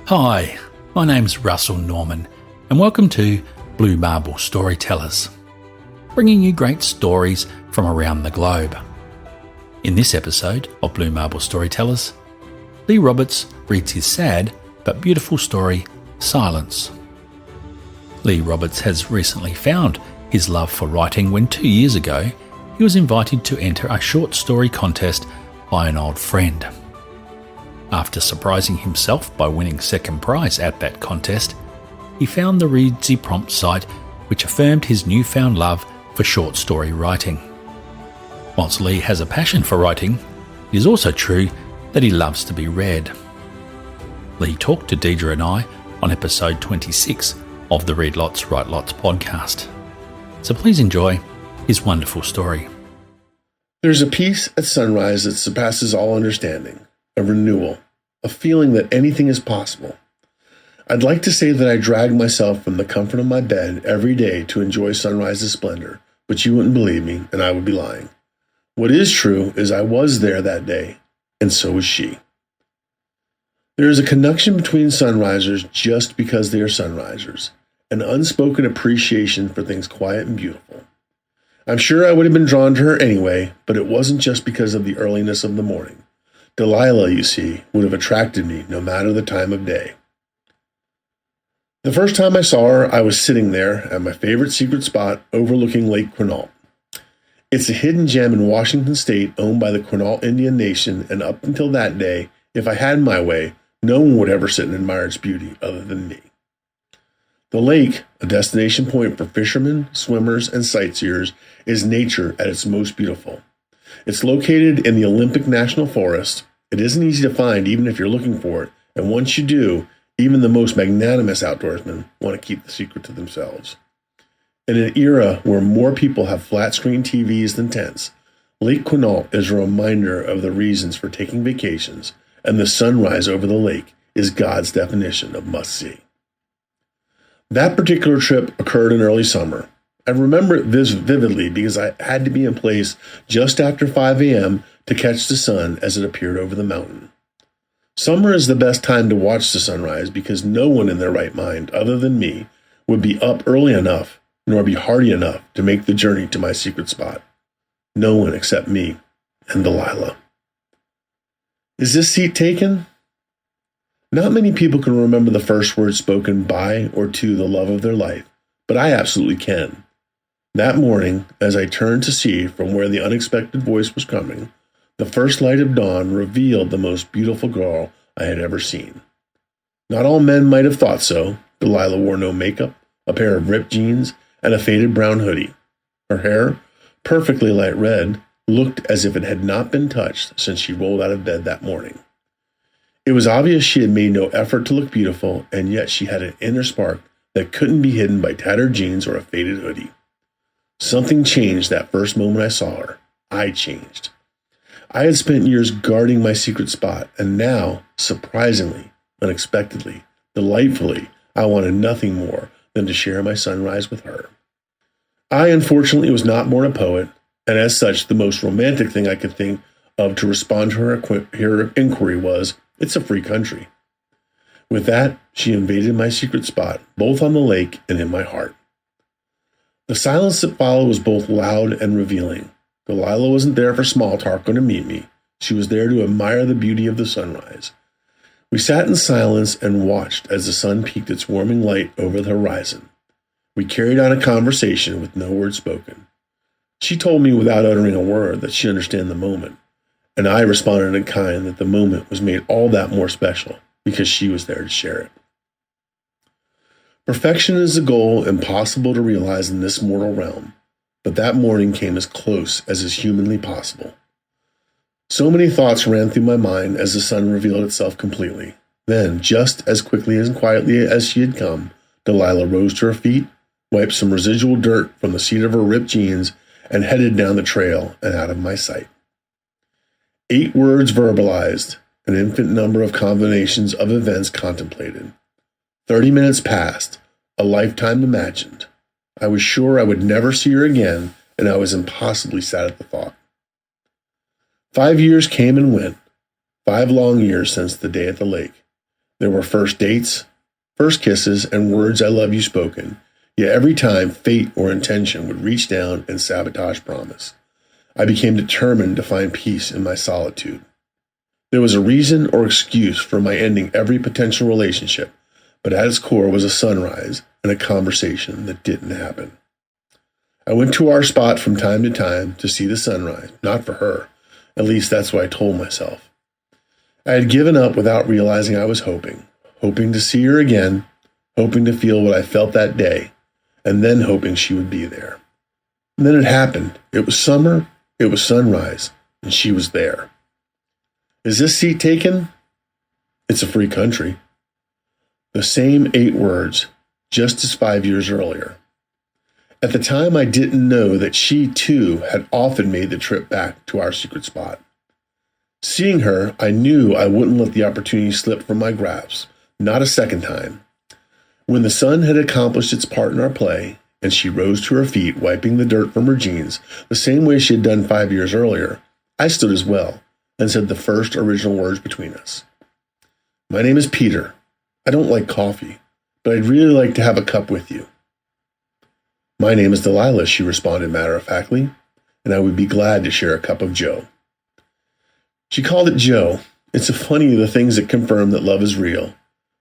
Hi, my name's Russell Norman, and welcome to Blue Marble Storytellers, bringing you great stories from around the globe. In this episode of Blue Marble Storytellers, Lee Roberts reads his sad but beautiful story, Silence. Lee Roberts has recently found his love for writing when 2 years ago he was invited to enter a short story contest by an old friend. After surprising himself by winning second prize at that contest, he found the Readsy prompt site which affirmed his newfound love for short story writing. Whilst Lee has a passion for writing, it is also true that he loves to be read. Lee talked to Deidre and I on episode 26 of the Read Lots, Write Lots podcast. So please enjoy his wonderful story. There's a peace at sunrise that surpasses all understanding. A renewal, a feeling that anything is possible. I'd like to say that I drag myself from the comfort of my bed every day to enjoy sunrise's splendor, but you wouldn't believe me, and I would be lying. What is true is I was there that day, and so was she. There is a connection between sunrisers just because they are sunrisers, an unspoken appreciation for things quiet and beautiful. I'm sure I would have been drawn to her anyway, but it wasn't just because of the earliness of the morning. Delilah, you see, would have attracted me no matter the time of day. The first time I saw her, I was sitting there at my favorite secret spot overlooking Lake Quinault. It's a hidden gem in Washington state owned by the Quinault Indian Nation, and up until that day, if I had my way, no one would ever sit and admire its beauty other than me. The lake, a destination point for fishermen, swimmers, and sightseers, is nature at its most beautiful. It's located in the Olympic National Forest. It isn't easy to find even if you're looking for it, and once you do, even the most magnanimous outdoorsmen want to keep the secret to themselves. In an era where more people have flat-screen TVs than tents, Lake Quinault is a reminder of the reasons for taking vacations, and the sunrise over the lake is God's definition of must-see. That particular trip occurred in early summer. I remember it vividly because I had to be in place just after 5 a.m. to catch the sun as it appeared over the mountain. Summer is the best time to watch the sunrise because no one in their right mind, other than me, would be up early enough nor be hardy enough to make the journey to my secret spot. No one except me and Delilah. Is this seat taken? Not many people can remember the first words spoken by or to the love of their life, but I absolutely can. That morning, as I turned to see from where the unexpected voice was coming, the first light of dawn revealed the most beautiful girl I had ever seen. Not all men might have thought so. Delilah wore no makeup, a pair of ripped jeans, and a faded brown hoodie. Her hair, perfectly light red, looked as if it had not been touched since she rolled out of bed that morning. It was obvious she had made no effort to look beautiful, and yet she had an inner spark that couldn't be hidden by tattered jeans or a faded hoodie. Something changed that first moment I saw her. I changed. I had spent years guarding my secret spot, and now, surprisingly, unexpectedly, delightfully, I wanted nothing more than to share my sunrise with her. I, unfortunately, was not born a poet, and as such, the most romantic thing I could think of to respond to her inquiry was, "It's a free country." With that, she invaded my secret spot, both on the lake and in my heart. The silence that followed was both loud and revealing. Delilah wasn't there for small talk or to meet me. She was there to admire the beauty of the sunrise. We sat in silence and watched as the sun peeked its warming light over the horizon. We carried on a conversation with no word spoken. She told me without uttering a word that she understood the moment, and I responded in kind that the moment was made all that more special because she was there to share it. Perfection is a goal impossible to realize in this mortal realm, but that morning came as close as is humanly possible. So many thoughts ran through my mind as the sun revealed itself completely. Then, just as quickly and quietly as she had come, Delilah rose to her feet, wiped some residual dirt from the seat of her ripped jeans, and headed down the trail and out of my sight. 8 words verbalized, an infinite number of combinations of events contemplated. 30 minutes passed, a lifetime imagined. I was sure I would never see her again, and I was impossibly sad at the thought. 5 years came and went, 5 long years since the day at the lake. There were first dates, first kisses, and words I love you spoken, yet every time fate or intention would reach down and sabotage promise, I became determined to find peace in my solitude. There was a reason or excuse for my ending every potential relationship, but at its core was a sunrise and a conversation that didn't happen. I went to our spot from time to time to see the sunrise, not for her. At least that's what I told myself. I had given up without realizing I was hoping to see her again, hoping to feel what I felt that day, and then hoping she would be there. And then it happened. It was summer, it was sunrise, and she was there. Is this seat taken? It's a free country. The same 8 words, just as 5 years earlier. At the time, I didn't know that she, too, had often made the trip back to our secret spot. Seeing her, I knew I wouldn't let the opportunity slip from my grasp, not a second time. When the sun had accomplished its part in our play, and she rose to her feet, wiping the dirt from her jeans, the same way she had done 5 years earlier, I stood as well, and said the first original words between us. My name is Peter. I don't like coffee, but I'd really like to have a cup with you. My name is Delilah, she responded matter-of-factly, and I would be glad to share a cup of Joe. She called it Joe. It's funny the things that confirm that love is real.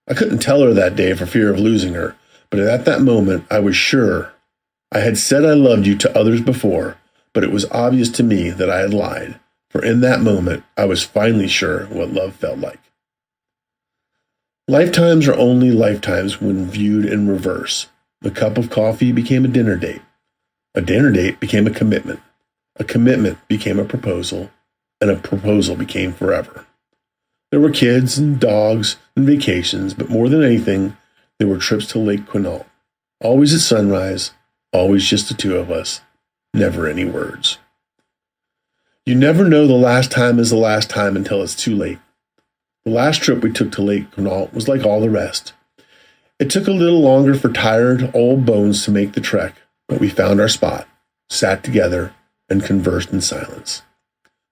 I couldn't tell her that day for fear of losing her, but at that moment I was sure. I had said I loved you to others before, but it was obvious to me that I had lied, for in that moment I was finally sure what love felt like. Lifetimes are only lifetimes when viewed in reverse. A cup of coffee became a dinner date. A dinner date became a commitment. A commitment became a proposal, and a proposal became forever. There were kids and dogs and vacations, but more than anything, there were trips to Lake Quinault. Always at sunrise, always just the two of us, never any words. You never know the last time is the last time until it's too late. The last trip we took to Lake Quinault was like all the rest. It took a little longer for tired, old bones to make the trek, but we found our spot, sat together, and conversed in silence.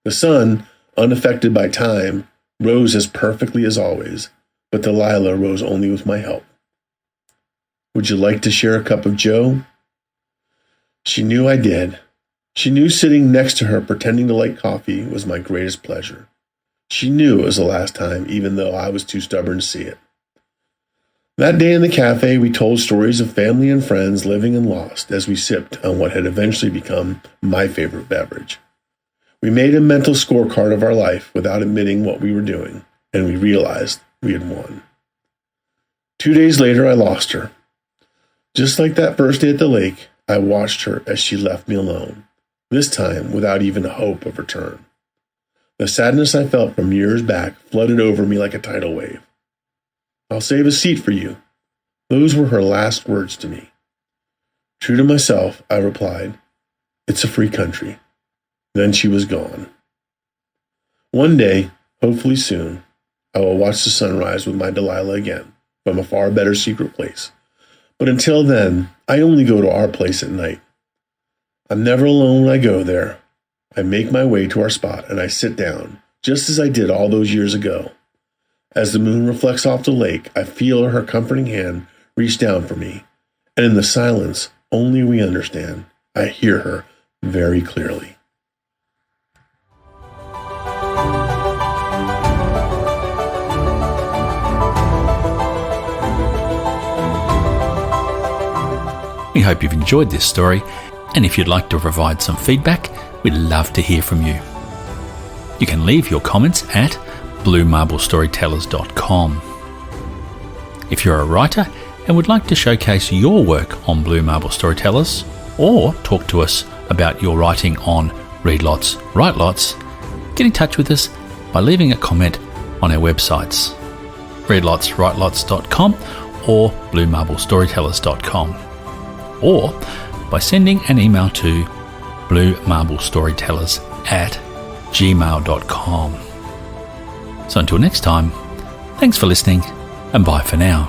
The sun, unaffected by time, rose as perfectly as always, but Delilah rose only with my help. Would you like to share a cup of Joe? She knew I did. She knew sitting next to her pretending to like coffee was my greatest pleasure. She knew it was the last time, even though I was too stubborn to see it. That day in the cafe, we told stories of family and friends living and lost as we sipped on what had eventually become my favorite beverage. We made a mental scorecard of our life without admitting what we were doing, and we realized we had won. 2 days later, I lost her. Just like that first day at the lake, I watched her as she left me alone, this time without even a hope of return. The sadness I felt from years back flooded over me like a tidal wave. I'll save a seat for you. Those were her last words to me. True to myself, I replied, it's a free country. Then she was gone. One day, hopefully soon, I will watch the sunrise with my Delilah again from a far better secret place. But until then, I only go to our place at night. I'm never alone when I go there. I make my way to our spot and I sit down, just as I did all those years ago. As the moon reflects off the lake, I feel her comforting hand reach down for me, and in the silence only we understand, I hear her very clearly. We hope you've enjoyed this story, and if you'd like to provide some feedback, we'd love to hear from you. You can leave your comments at bluemarble.storytellers.com. If you're a writer and would like to showcase your work on Blue Marble Storytellers, or talk to us about your writing on Read Lots, Write Lots, get in touch with us by leaving a comment on our websites, readlotswritelots.com or bluemarble.storytellers.com, or by sending an email to bluemarble.storytellers@gmail.com. So until next time, thanks for listening and bye for now.